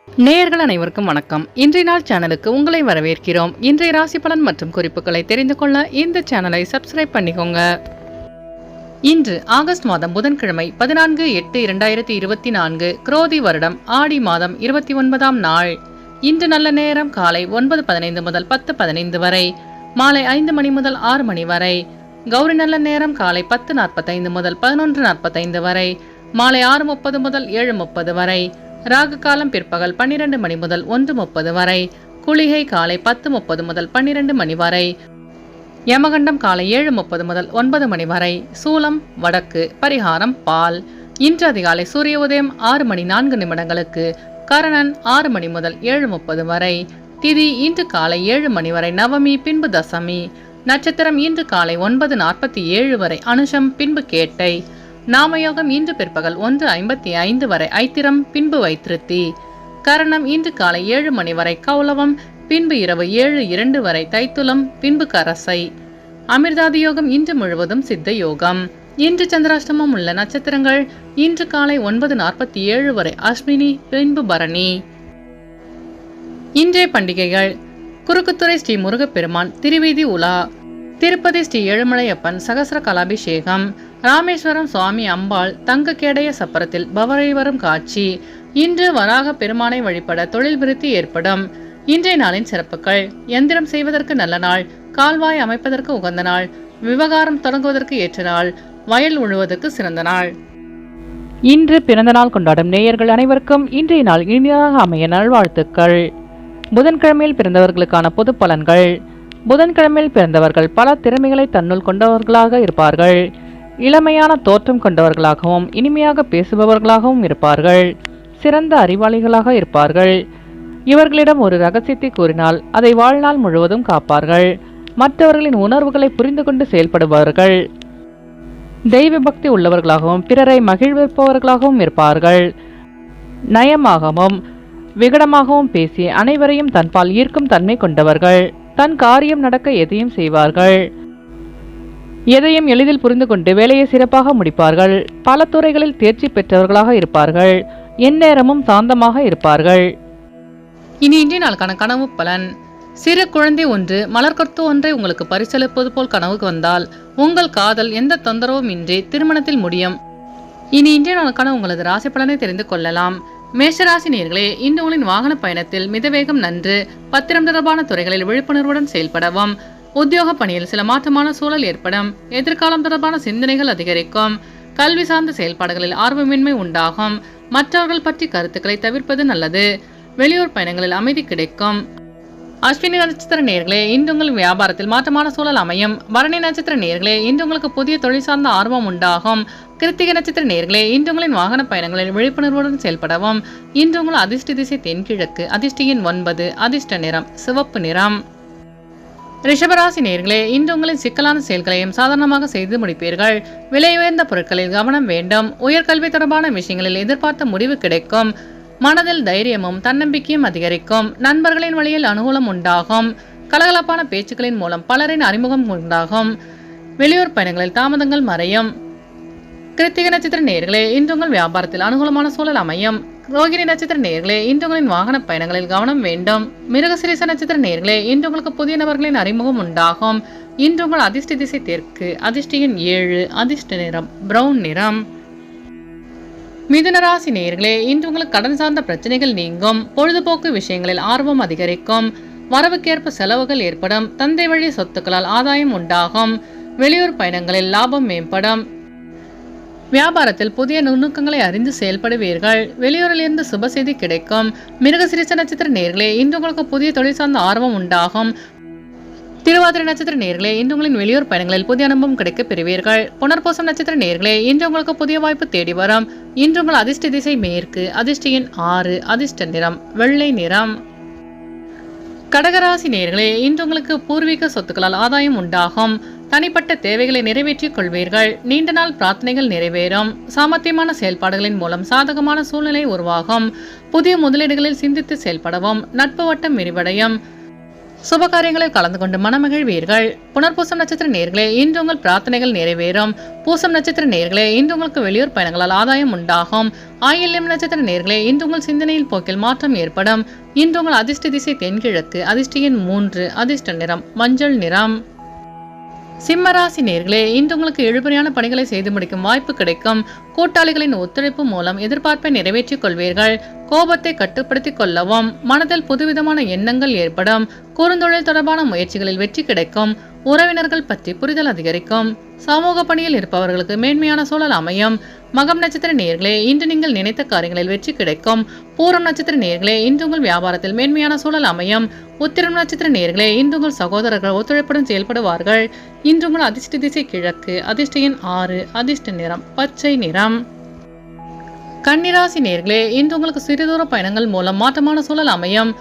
நேயர்கள் அனைவருக்கும் வணக்கம். இன்றைய நாள் சேனலுக்கு உங்களை வரவேற்கிறோம். இன்றைய ராசி பலன் மற்றும் குறிப்புகளை தெரிந்து கொள்ள இந்த சேனலை சப்ஸ்கிரைப் பண்ணிக்கோங்க. இன்று ஆகஸ்ட் மாதம் புதன்கிழமை 14/8/2024 குரோதி வருடம் ஆடி மாதம் 29ஆம் நாள். இன்று நல்ல நேரம் காலை 9:15 முதல் 10:15 வரை, மாலை 5 மணி முதல் 6 மணி வரை. கௌரி நல்ல நேரம் காலை 10:45 முதல் 11:45 வரை, மாலை 6:30 முதல் 7:30 வரை. ராகு காலம் பிற்பகல் 12 மணி முதல் 1:30 வரை, குளிகை காலை 10:30 முதல் 12 மணி வரை, யமகண்டம் காலை 7:30 முதல் 9 மணி வரை. சூலம் வடக்கு, பரிகாரம் பால். இன்று அதிகாலை சூரிய உதயம் 6 மணி 4 நிமிடங்களுக்கு, கரணன் 6 மணி முதல் 7:30 வரை. திதி இன்று காலை 7 மணி வரை நவமி, பின்பு தசமி. நட்சத்திரம் இன்று காலை 9:47 வரை அனுஷம், பின்பு கேட்டை. நாமயோகம் இன்று பிற்பகல் 1:55 வரை ஐத்திரம், பின்பு வைத்திருத்தி. கரணம் இன்று காலை 7 மணி வரை கௌலவம், பின்பு இரவு 7:02 வரை தைத்துலம், பின்பு கரசை. அமிர்தாதி யோகம் இன்று முழுவதும் சித்த யோகம். இன்று சந்திராஷ்டமம் உள்ள நட்சத்திரங்கள் இன்று காலை 9:47 வரை அஸ்வினி, பின்பு பரணி. இன்றைய பண்டிகைகள்: குறுக்குத்துறை ஸ்ரீ முருகப்பெருமான் திருவீதி உலா, திருப்பதி ஸ்ரீ ஏழுமலையப்பன் சகசர கலாபிஷேகம், ராமேஸ்வரம் சுவாமி அம்பாள் தங்க கேடய சப்பரத்தில் பவரை வரும் காட்சி. இன்று வராக பெருமானை வழிபட தொழில் விருத்தி ஏற்படும். இன்றைய நாளின் சிறப்புகள்: எந்திரம் செய்வதற்கு நல்ல நாள், கால்வாய் அமைப்பதற்கு உகந்த நாள், விவகாரம் தொடங்குவதற்கு ஏற்ற நாள், வயல் உழுவதற்கு சிறந்த நாள். இன்று பிறந்த நாள் கொண்டாடும் நேயர்கள் அனைவருக்கும் இன்றைய நாள் இனிதாக அமைய நல்வாழ்த்துக்கள். புதன்கிழமையில் பிறந்தவர்களுக்கான பொது பலன்கள்: புதன்கிழமையில் பிறந்தவர்கள் பல திறமைகளை தன்னுள் கொண்டவர்களாக இருப்பார்கள். இளமையான தோற்றம் கொண்டவர்களாகவும் இனிமையாக பேசுபவர்களாகவும் இருப்பார்கள். சிறந்த அறிவாளிகளாக இருப்பார்கள். இவர்களிடம் ஒரு ரகசியத்தை கூறினால் அதை வாழ்நாள் முழுவதும் காப்பார்கள். மற்றவர்களின் உணர்வுகளை புரிந்து கொண்டு செயல்படுபவர்கள். தெய்வ பக்தி உள்ளவர்களாகவும் பிறரை மகிழ்விப்பவர்களாகவும் இருப்பார்கள். நயமாகவும் விகடமாகவும் பேசி அனைவரையும் தன்பால் ஈர்க்கும் தன்மை கொண்டவர்கள். தன் காரியம் நடக்க எதையும் செய்வார்கள். எதையும் எளிதில் புரிந்து கொண்டு வேலையை சிறப்பாக முடிப்பார்கள். பல துறைகளில் தேர்ச்சி பெற்றவர்களாக இருப்பார்கள். எந்நேரமும் சாந்தமாக இருப்பார்கள். இனி இன்றைய நாளுக்கான கனவு பலன்: சிறு குழந்தை ஒன்று மலர்கொத்து ஒன்றை உங்களுக்கு பரிசளிப்பது போல் கனவுக்கு வந்தால் உங்கள் காதல் எந்த தொந்தரவும் இன்றி திருமணத்தில் முடியும். இனி இன்றைய நாளுக்கான உங்களது ராசி பலனை தெரிந்து கொள்ளலாம். மேஷராசி நேயர்களே, இன்று உங்களின் வாகன பயணத்தில் மிதவேகம் நன்று. பத்திரம் தொடர்பான துறைகளில் விழிப்புணர்வுடன் செயல்படவும். உத்தியோக பணியில் சில மாற்றமான சூழல் ஏற்படும். எதிர்காலம் தொடர்பான சிந்தனைகள் அதிகரிக்கும். கல்வி சார்ந்த செயல்பாடுகளில் ஆர்வமின்மை உண்டாகும். மற்றவர்கள் பற்றி கருத்துக்களை தவிர்ப்பது நல்லது. வெளியூர் பயணங்களில் அமைதி கிடைக்கும். அஸ்வினி நட்சத்திர நேயர்களே, இன்று உங்கள் வியாபாரத்தில் மாற்றமான சூழல் அமையும். பரணி நட்சத்திர நேயர்களே, இன்று உங்களுக்கு புதிய தொழில் சார்ந்த ஆர்வம் உண்டாகும். கிருத்திகை நட்சத்திர நேயர்களே, இன்று உங்களின் வாகன பயணங்களில் விழிப்புணர்வுடன் செயல்படவும். இன்று உங்கள் அதிர்ஷ்ட திசை தென்கிழக்கு, அதிர்ஷ்ட எண் 9, அதிர்ஷ்ட நிறம் சிவப்பு நிறம். ரிஷபராசி நேயர்களே, இன்று உங்களின் சிக்கலான செயல்களையும் சாதாரணமாக செய்து முடிப்பீர்கள். விலை உயர்ந்த பொருட்களில் கவனம் வேண்டும். உயர்கல்வி தொடர்பான விஷயங்களில் எதிர்பார்த்த முடிவு கிடைக்கும். மனதில் தைரியமும் தன்னம்பிக்கையும் அதிகரிக்கும். நண்பர்களின் வழியில் அனுகூலம் உண்டாகும். கலகலப்பான பேச்சுக்களின் மூலம் பலரின் அறிமுகம் உண்டாகும். வெளியூர் பயணங்களில் தாமதங்கள் மறையும். கிருத்திகை நட்சத்திர நேயர்களே, இன்று உங்கள் வியாபாரத்தில் அனுகூலமான சூழல் அமையும். ரோகிணி நட்சத்திர நேயர்களே, இன்று உங்களின் வாகன பயணங்களில் கவனம் வேண்டும். மிருகசிரீச நட்சத்திர நேயர்களே, இன்று உங்களுக்கு புதிய நபர்களின் அறிமுகம் உண்டாகும். இன்று உங்கள் அதிர்ஷ்ட திசை தெற்கு, அதிர்ஷ்ட எண் 7, அதிர்ஷ்ட நிறம் பிரவுன் நிறம். மிதுன ராசி நேயர்களே, இன்று உங்களுக்கு கடன் சார்ந்த பிரச்சனைகள் நீங்கும். பொழுதுபோக்கு விஷயங்களில் ஆர்வம் அதிகரிக்கும். வரவுக்கேற்ப செலவுகள் ஏற்படும். தந்தை வழி சொத்துக்களால் ஆதாயம் உண்டாகும். வெளியூர் பயணங்களில் லாபம் மேம்படும். வியாபாரத்தில் புதிய நுணுக்கங்களை அறிந்து செயல்படுவீர்கள். வெளியூரில் இருந்து சுப செய்தி கிடைக்கும். மிருகசிரீச நட்சத்திர நேயர்களே, இன்று உங்களுக்கு புதிய தொழில் சார்ந்த ஆர்வம் உண்டாகும். திருவாதிரை நட்சத்திர நேயர்களே, இன்று உங்களின் வெளியூர் பயணங்களில் புதிய அனுபவம் கிடைக்க பெறுவீர்கள். புனர்பூசம் நட்சத்திர நேயர்களே, இன்று உங்களுக்கு புதிய வாய்ப்பு தேடி வரும். இன்று உங்கள் அதிர்ஷ்ட திசை மேற்கு, அதிர்ஷ்ட எண் 6, அதிர்ஷ்ட நிறம் வெள்ளை நிறம். கடகராசி நேயர்களே, இன்று உங்களுக்கு பூர்வீக சொத்துக்களால் ஆதாயம் உண்டாகும். தனிப்பட்ட தேவைகளை நிறைவேற்றிக் கொள்வீர்கள். நீண்ட நாள் பிரார்த்தனைகள் நிறைவேறும். சாமர்த்தியமான செயல்பாடுகளின் மூலம் சாதகமான சூழ்நிலை உருவாகும். புதிய முதலீடுகளில் சிந்தித்து செயல்படவும். நட்பு வட்டம் விரிவடையும். சுப காரியங்களில் கலந்து கொண்டு மனமகிழ்வீர்கள். புனர்பூசம் நட்சத்திர நேயர்களே, இன்று உங்கள் பிரார்த்தனைகள் நிறைவேறும். பூசம் நட்சத்திர நேயர்களே, இன்று உங்களுக்கு வெளியூர் பயணங்களால் ஆதாயம் உண்டாகும். ஆயில்யம் நட்சத்திர நேயர்களே, இன்று உங்கள் சிந்தனையில் போக்கில் மாற்றம் ஏற்படும். இன்று உங்கள் அதிர்ஷ்ட திசை தென்கிழக்கு. அதிர்ஷ்ட எண் 3. அதிர்ஷ்ட நிறம் மஞ்சள் நிறம். சிம்மராசி நேயர்களே, இன்று உங்களுக்கு இழுபறியான பணிகளை செய்து முடிக்கும் வாய்ப்பு கிடைக்கும். கூட்டாளிகளின் ஒத்துழைப்பு மூலம் எதிர்பார்ப்பை நிறைவேற்றிக் கொள்வீர்கள். கோபத்தை கட்டுப்படுத்திக் கொள்ளவும். மனதில் புதுவிதமான எண்ணங்கள் ஏற்படும். குறுந்தொழில் தொடர்பான முயற்சிகளில் வெற்றி கிடைக்கும். உறவினர்கள் பற்றி புரிதல் அதிகரிக்கும். சமூக பணியில் இருப்பவர்களுக்கு மேன்மையான சூழல் அமையும். மகம் நட்சத்திர நேயர்களே, இன்று நீங்கள் நினைத்த காரியங்களில் வெற்றி கிடைக்கும். பூரம் நட்சத்திர நேயர்களே, இன்று உங்கள் வியாபாரத்தில் மேன்மையான சூழல் அமையும். உத்திரம் நட்சத்திர நேயர்களே, இன்று உங்கள் சகோதரர்கள் ஒத்துழைப்புடன் செயல்படுவார்கள். இன்று உங்கள் அதிர்ஷ்ட திசை கிழக்கு. அதிர்ஷ்ட எண் 6. அதிர்ஷ்ட நிறம் பச்சை நிறம். கன்னிராசி நேயர்களே, இன்று உங்களுக்கு சிறுதூர பயணங்கள் மூலம் மாற்றமான சூழல் அமையும்.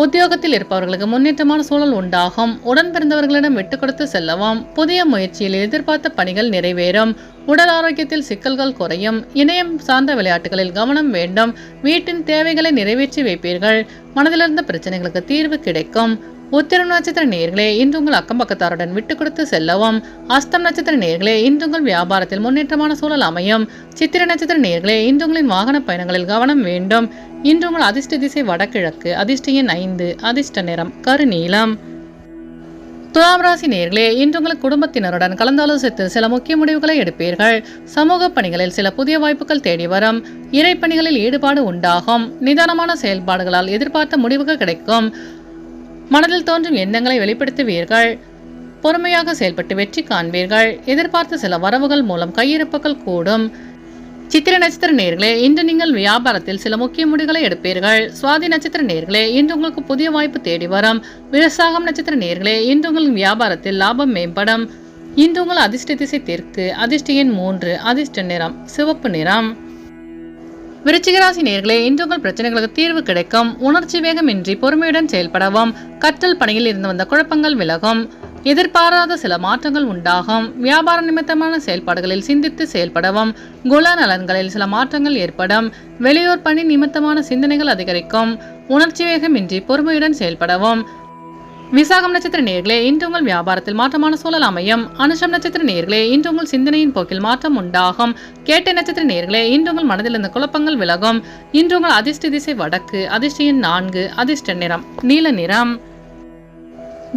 உத்தியோகத்தில் இருப்பவர்களுக்கு முன்னேற்றமான சூழல் உண்டாகும். உடன் பிறந்தவர்களிடம் விட்டுக் கொடுத்து செல்லவும். புதிய முயற்சியில் எதிர்பார்த்த பணிகள் நிறைவேறும். உடல் ஆரோக்கியத்தில் சிக்கல்கள் குறையும். இணையம் சார்ந்த விளையாட்டுகளில் கவனம் வேண்டும். வீட்டின் தேவைகளை நிறைவேற்றி வைப்பீர்கள். மனதிலிருந்த பிரச்சனைகளுக்கு தீர்வு கிடைக்கும். உத்திரம் நட்சத்திர நேயர்களே, இன்று உங்கள் அக்கம் பக்கத்தாருடன் விட்டுக் கொடுத்து செல்லவும். அஸ்தம் நட்சத்திர நேயர்களே, இன்று உங்கள் வியாபாரத்தில் முன்னேற்றமான சூழல் அமையும். சித்திர நட்சத்திர நேயர்களே, இன்று உங்களின் வாகன பயணங்களில் கவனம் வேண்டும். இன்று உங்கள் அதிர்ஷ்ட திசை வடகிழக்கு. அதிர்ஷ்ட எண் 5. அதிர்ஷ்ட நிறம் கருநீலம். துலாம் ராசி நேயர்களே, இன்று உங்கள் குடும்பத்தினருடன் கலந்தாலோசித்து சில முக்கிய முடிவுகளை எடுப்பீர்கள். சமூக பணிகளில் சில புதிய வாய்ப்புகள் தேடி வரும். இறைப்பணிகளில் ஈடுபாடு உண்டாகும். நிதானமான செயல்பாடுகளால் எதிர்பார்த்த முடிவுகள் கிடைக்கும். மனதில் தோன்றும் எண்ணங்களை வெளிப்படுத்துவீர்கள். பொறுமையாக செயல்பட்டு வெற்றி காண்பீர்கள். எதிர்பார்த்த சில வரவுகள் மூலம் கையிருப்புகள் கூடும். சித்திரை நட்சத்திர நேயர்களே, இன்று நீங்கள் வியாபாரத்தில் சில முக்கிய முடிவுகளை எடுப்பீர்கள். சுவாதி நட்சத்திர நேயர்களே, இன்று உங்களுக்கு புதிய வாய்ப்பு தேடி வரும். விருசாகம் நட்சத்திர நேயர்களே, இன்று உங்கள் வியாபாரத்தில் லாபம் மேம்படும். இன்று உங்கள் அதிர்ஷ்ட திசை தெற்கு. அதிர்ஷ்ட எண் 3. அதிர்ஷ்ட நிறம் சிவப்பு நிறம். விருச்சிகராசி நேயர்களே, இன்று உங்கள் பிரச்சனைகளுக்கு தீர்வு கிடைக்கும். உணர்ச்சி வேகமின்றி பொறுமையுடன் செயல்படவும். கற்றல் பணியில் இருந்து வந்த குழப்பங்கள் விலகும். எதிர்பாராத சில மாற்றங்கள் உண்டாகும். வியாபார நிமித்தமான செயல்பாடுகளில் சிந்தித்து செயல்படவும். குல நலன்களில் சில மாற்றங்கள் ஏற்படும். வெளியூர் பணி நிமித்தமான சிந்தனைகள் அதிகரிக்கும். உணர்ச்சி வேகமின்றி பொறுமையுடன் செயல்படவும். விசாகம் நட்சத்திர நேயர்களே, இன்று உங்கள் வியாபாரத்தில் மாற்றமான சூழல் அமையும். அனுஷம் நட்சத்திர நேயர்களே, இன்று உங்கள் சிந்தனையின் போக்கில் மாற்றம் உண்டாகும். கேட்டை நட்சத்திர நேயர்களே, இன்று உங்கள் மனதில் இருந்த குழப்பங்கள் விலகும். இன்று உங்கள் அதிர்ஷ்ட திசை வடக்கு. அதிர்ஷ்ட எண் 4. அதிர்ஷ்ட நிறம் நீல நிறம்.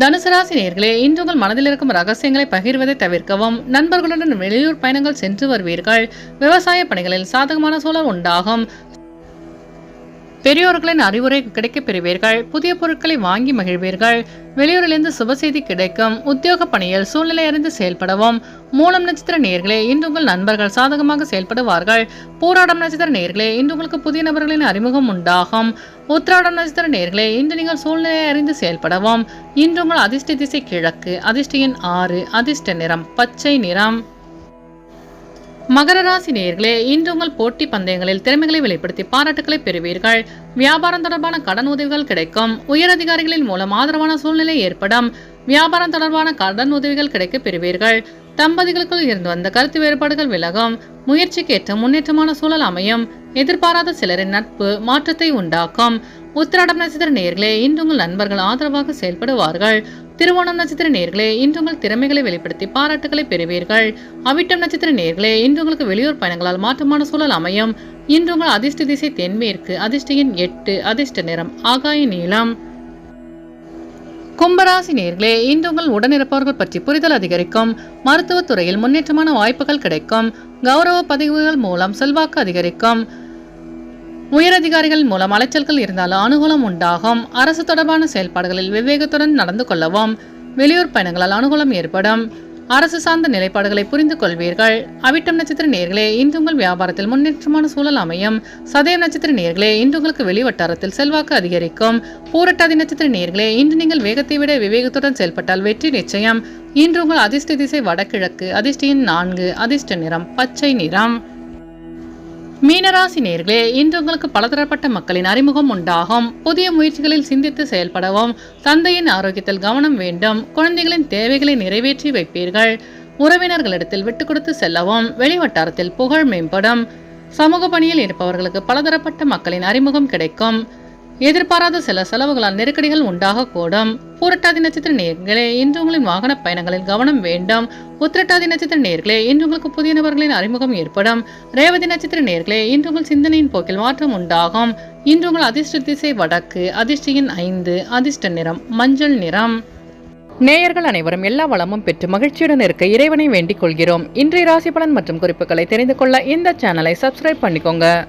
தனுசு ராசி நேயர்களே, இன்று உங்கள் மனதில் இருக்கும் ரகசியங்களை பகிர்வதை தவிர்க்கவும். நண்பர்களுடன் வெளியூர் பயணங்கள் சென்று வருவீர்கள். விவசாய பணிகளில் சாதகமான சூழல் உண்டாகும். பெரியோர்களின் அறிவுரை கிடைக்கப் பெறுவீர்கள். புதிய பொருட்களை வாங்கி மகிழ்வீர்கள். வெளியூரிலிருந்து சுப செய்தி கிடைக்கும். உத்தியோக பணியில் சூழ்நிலை அறிந்து செயல்படவும். மூலம் நட்சத்திர நேயர்களே, இன்று உங்கள் நண்பர்கள் சாதகமாக செயல்படுவார்கள். பூராடம் நட்சத்திர நேயர்களே, இன்று உங்களுக்கு புதிய நபர்களின் அறிமுகம் உண்டாகும். உத்திராடம் நட்சத்திர நேயர்களே, இன்று நீங்கள் சூழ்நிலை அறிந்து செயல்படவும். இன்று உங்கள் அதிர்ஷ்ட திசை கிழக்கு. அதிர்ஷ்ட எண் 6. அதிர்ஷ்ட நிறம் பச்சை நிறம். மகர ராசி நேயர்களே, இன்று உங்கள் போட்டி பந்தயங்களில் திறமைகளை வெளிப்படுத்தி பாராட்டுகளை பெறுவீர்கள். வியாபாரம் தொடர்பான கடன் உதவிகள் கிடைக்கும். உயர் அதிகாரிகளின் மூலம் ஆதரவான சூழ்நிலை ஏற்படும். வியாபாரம் தொடர்பான கடன் உதவிகள் கிடைக்க பெறுவீர்கள். தம்பதிகளுக்குள் இருந்து வந்த கருத்து வேறுபாடுகள் விலகும். முயற்சிக்கு ஏற்ற முன்னேற்றமான சூழல் அமையும். எதிர்பாராத சிலரின் நட்பு மாற்றத்தை உண்டாக்கும். உத்திராடம் நட்சத்திர நேயர்களே, இன்று உங்கள் நண்பர்கள் ஆதரவாக செயல்படுவார்கள். திருவோணம் நட்சத்திர நேயர்களே, இன்று உங்கள் திறமைகளை வெளிப்படுத்தி பாராட்டுகளை பெறுவீர்கள். அவிட்டம் நட்சத்திர நேயர்களே, இன்று உங்களுக்கு வெளியூர் பயணங்களால் மாற்றமான சூழல் அமையும். இன்று உங்கள் அதிர்ஷ்ட திசை தென்மேற்கு. அதிர்ஷ்ட எண் 8. அதிர்ஷ்ட நிறம் ஆகாய நீலம். கும்பராசி நேயர்களே, இன்று உங்கள் உடனிருப்பவர்கள் பற்றி புரிதல் அதிகரிக்கும். மருத்துவத்துறையில் முன்னேற்றமான வாய்ப்புகள் கிடைக்கும். கௌரவ பதவிகள் மூலம் செல்வாக்கு அதிகரிக்கும். உயரதிகாரிகள் மூலம் அலைச்சல்கள் இருந்தாலும் அனுகூலம் உண்டாகும். அரசு தொடர்பான செயல்பாடுகளில் விவேகத்துடன் நடந்து கொள்ளவும். வெளியூர் பயணங்களால் அனுகூலம் ஏற்படும். அரசு சார்ந்த நிலைப்பாடுகளை புரிந்து கொள்வீர்கள். அவிட்டம் நட்சத்திர நேயர்களே, இன்று உங்கள் வியாபாரத்தில் முன்னேற்றமான சூழல் அமையும். சதயம் நட்சத்திர நேயர்களே, இன்று உங்களுக்கு வெளிவட்டாரத்தில் செல்வாக்கு அதிகரிக்கும். பூரட்டாதி நட்சத்திர நேயர்களே, இன்று நீங்கள் வேகத்தை விட விவேகத்துடன் செயல்பட்டால் வெற்றி நிச்சயம். இன்று உங்கள் அதிர்ஷ்ட திசை வடகிழக்கு. அதிர்ஷ்ட எண் 4. அதிர்ஷ்ட நிறம் பச்சை நிறம். மீனராசி நேயர்களே, இன்று உங்களுக்கு பலதரப்பட்ட மக்களின் அறிமுகம் உண்டாகும். புதிய முயற்சிகளில் சிந்தித்து செயல்படவும். தந்தையின் ஆரோக்கியத்தில் கவனம் வேண்டும். குழந்தைகளின் தேவைகளை நிறைவேற்றி வைப்பீர்கள். உறவினர்களிடத்தில் விட்டுக் கொடுத்து செல்லவும். வெளிவட்டாரத்தில் புகழ் மேம்படும். சமூக பணியில் இருப்பவர்களுக்கு பலதரப்பட்ட மக்களின் அறிமுகம் கிடைக்கும். எதிர்பாராத சில செலவுகளால் நெருக்கடிகள் உண்டாகக்கூடும். பூரட்டாதி நட்சத்திர நேயர்களே, இன்று உங்களின் வாகன பயணங்களில் கவனம் வேண்டும். உத்திரட்டாதி நட்சத்திர நேயர்களே, இன்று உங்களுக்கு புதிய நபர்களின் அறிமுகம் ஏற்படும். ரேவதி நட்சத்திர நேயர்களே, இன்று உங்கள் சிந்தனையின் போக்கில் மாற்றம் உண்டாகும். இன்று உங்கள் அதிர்ஷ்ட திசை வடக்கு, அதிர்ஷ்ட எண் 5, அதிர்ஷ்ட நிறம் மஞ்சள் நிறம். நேயர்கள் அனைவரும் எல்லா வளமும் பெற்று மகிழ்ச்சியுடன் இருக்க இறைவனை வேண்டிக் கொள்கிறோம். இன்றைய ராசி பலன் மற்றும் குறிப்புகளை தெரிந்து கொள்ள இந்த சேனலை சப்ஸ்கிரைப் பண்ணிக்கோங்க.